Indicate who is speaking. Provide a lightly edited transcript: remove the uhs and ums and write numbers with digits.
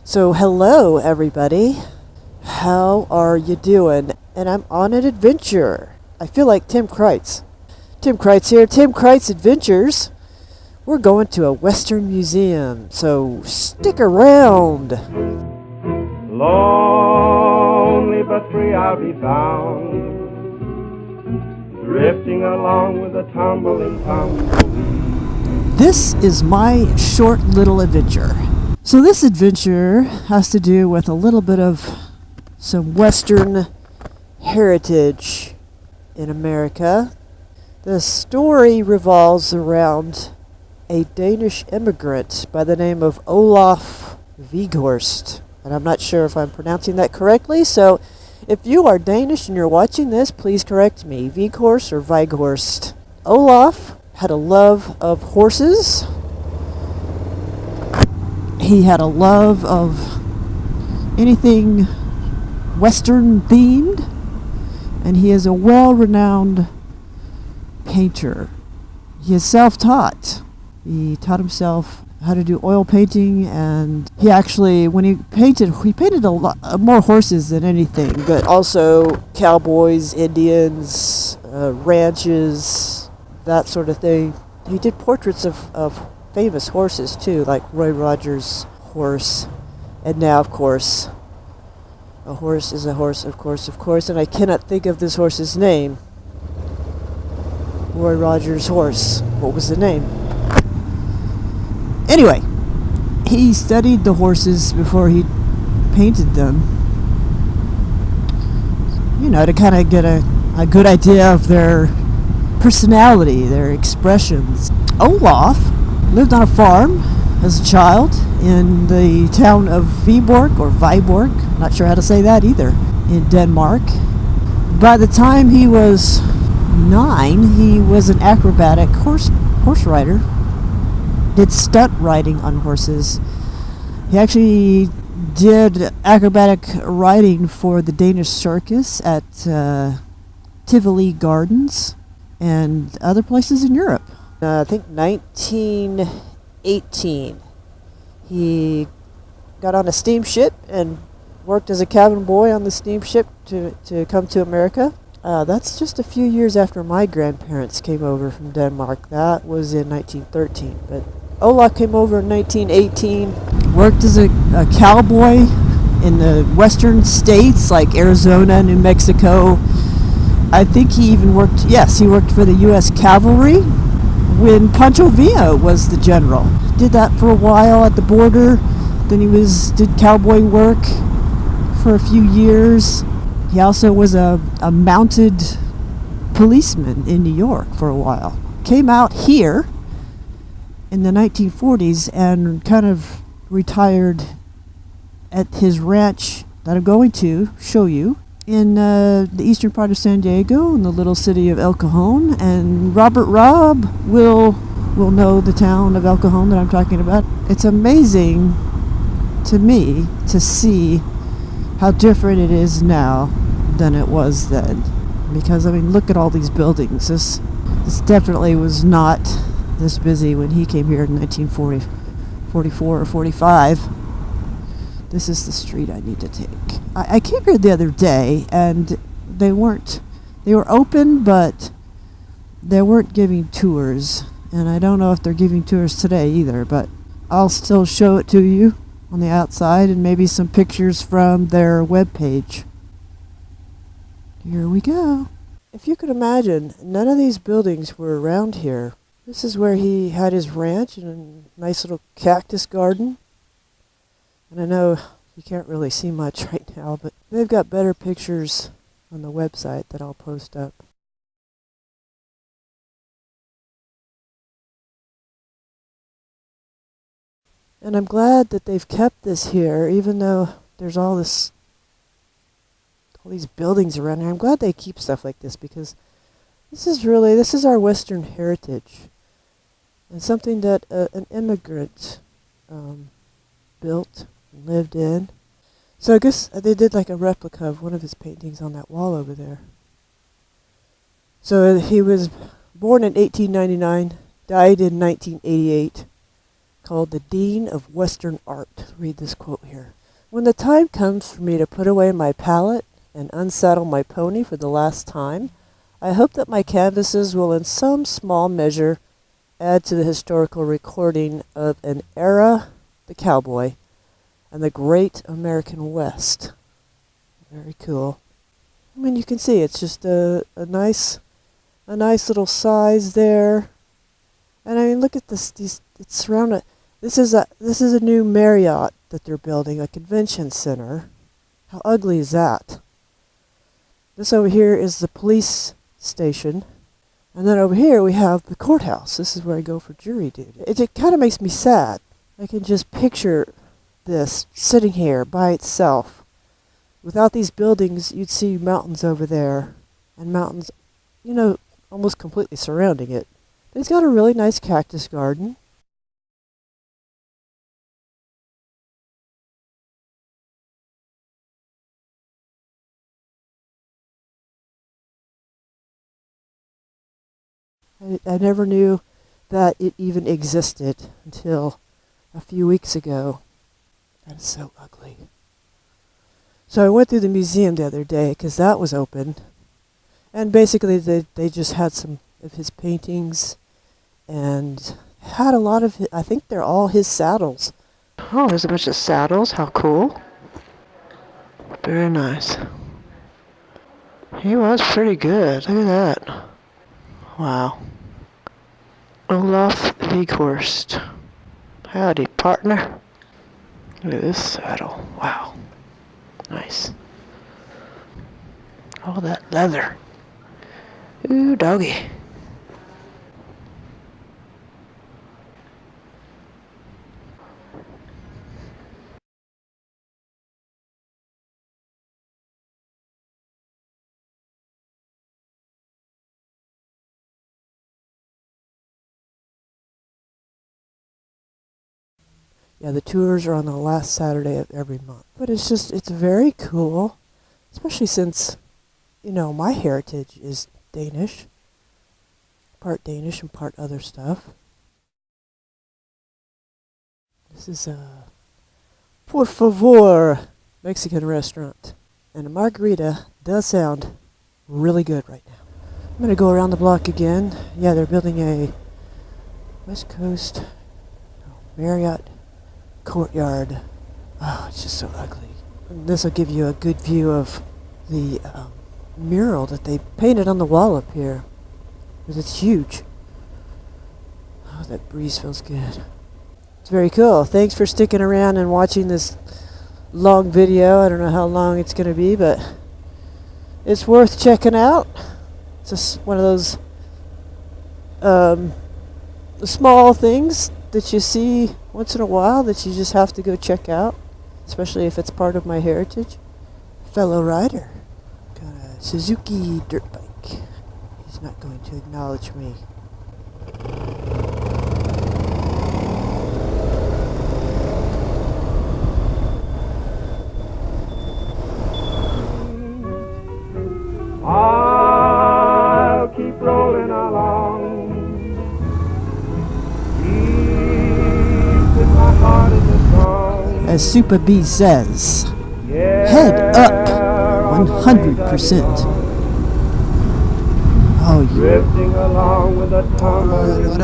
Speaker 1: So, hello everybody. How are you doing? And I'm on an adventure. I feel like Tim Kreitz. Tim Kreitz here, Tim Kreitz Adventures. We're going to a Western museum, so stick around.
Speaker 2: Lonely but free I'll be found, drifting along with a tumbling tumbleweed.
Speaker 1: This is my short little adventure. So this adventure has to do with a little bit of some Western heritage in America. The story revolves around a Danish immigrant by the name of Olaf Wieghorst. And I'm not sure if I'm pronouncing that correctly, so if you are Danish and you're watching this, please correct me. Wieghorst or Wieghorst. Olaf had a love of horses. He had a love of anything Western themed, and he is a well-renowned painter. He is self-taught. He taught himself how to do oil painting, and he actually, when he painted a lot more horses than anything, but also cowboys, Indians, ranches, that sort of thing. He did portraits of famous horses too, like Roy Rogers' horse. And now, of course, a horse is a horse, of course, and I cannot think of this horse's name. Roy Rogers' horse. What was the name? Anyway, he studied the horses before he painted them, to kind of get a good idea of their personality, their expressions. Olaf lived on a farm as a child in the town of Viborg, not sure how to say that either, in Denmark. By the time he was 9, he was an acrobatic horse rider, did stunt riding on horses. He actually did acrobatic riding for the Danish circus at Tivoli Gardens and other places in Europe. I think 1918, he got on a steamship and worked as a cabin boy on the steamship to come to America. That's just a few years after my grandparents came over from Denmark. That was in 1913. But Olaf came over in 1918, worked as a cowboy in the western states like Arizona, New Mexico. I think he even worked for the U.S. Cavalry when Pancho Villa was the general. Did that for a while at the border. Then he did cowboy work for a few years. He also was a mounted policeman in New York for a while. Came out here in the 1940s and kind of retired at his ranch that I'm going to show you in the eastern part of San Diego, in the little city of El Cajon. And Rob will know the town of El Cajon that I'm talking about. It's amazing to me to see how different it is now than it was then. Because, look at all these buildings. This definitely was not this busy when he came here in 1944 or 45. This is the street I need to take. I came here the other day, and they were open, but they weren't giving tours. And I don't know if they're giving tours today either, but I'll still show it to you on the outside and maybe some pictures from their webpage. Here we go. If you could imagine, none of these buildings were around here. This is where he had his ranch and a nice little cactus garden. And I know you can't really see much right now, but they've got better pictures on the website that I'll post up. And I'm glad that they've kept this here, even though there's all these buildings around here. I'm glad they keep stuff like this, because this is our Western heritage. And something that an immigrant built and lived in. So I guess they did like a replica of one of his paintings on that wall over there. So he was born in 1899, died in 1988. called The Dean of Western Art. Read this quote here. When the time comes for me to put away my palette and unsaddle my pony for the last time, I hope that my canvases will in some small measure add to the historical recording of an era, the cowboy, and the great American West. Very cool. I mean, you can see it's just a nice little size there. And I mean, look at this. It's surrounded. This is a new Marriott that they're building, a convention center. How ugly is that? This over here is the police station. And then over here we have the courthouse. This is where I go for jury duty. It kind of makes me sad. I can just picture this sitting here by itself. Without these buildings, you'd see mountains over there. And mountains, almost completely surrounding it. But it's got a really nice cactus garden. I never knew that it even existed until a few weeks ago. That is so ugly. So I went through the museum the other day because that was open. And basically they just had some of his paintings and had a lot of I think they're all his saddles. Oh, there's a bunch of saddles. How cool. Very nice. He was pretty good. Look at that. Wow. Olaf Wieghorst. Howdy, partner. Look at this saddle. Wow. Nice. All that leather. Ooh, doggy. Yeah, the tours are on the last Saturday of every month. But it's very cool, especially since, my heritage is Danish. Part Danish and part other stuff. This is a Por Favor Mexican restaurant. And a margarita does sound really good right now. I'm going to go around the block again. Yeah, they're building a West Coast Marriott courtyard. Oh, it's just so ugly. And this will give you a good view of the mural that they painted on the wall up here. Because it's huge. Oh, that breeze feels good. It's very cool. Thanks for sticking around and watching this long video. I don't know how long it's going to be, but it's worth checking out. It's just one of those small things that you see once in a while that you just have to go check out, especially if it's part of my heritage. Fellow rider. Got a Suzuki dirt bike. He's not going to acknowledge me.
Speaker 2: I'll keep rolling along. Keep my heart in the song.
Speaker 1: As Super B says,
Speaker 2: Yeah,
Speaker 1: head up 100%. Oh, yeah.
Speaker 2: drifting along with a tumbling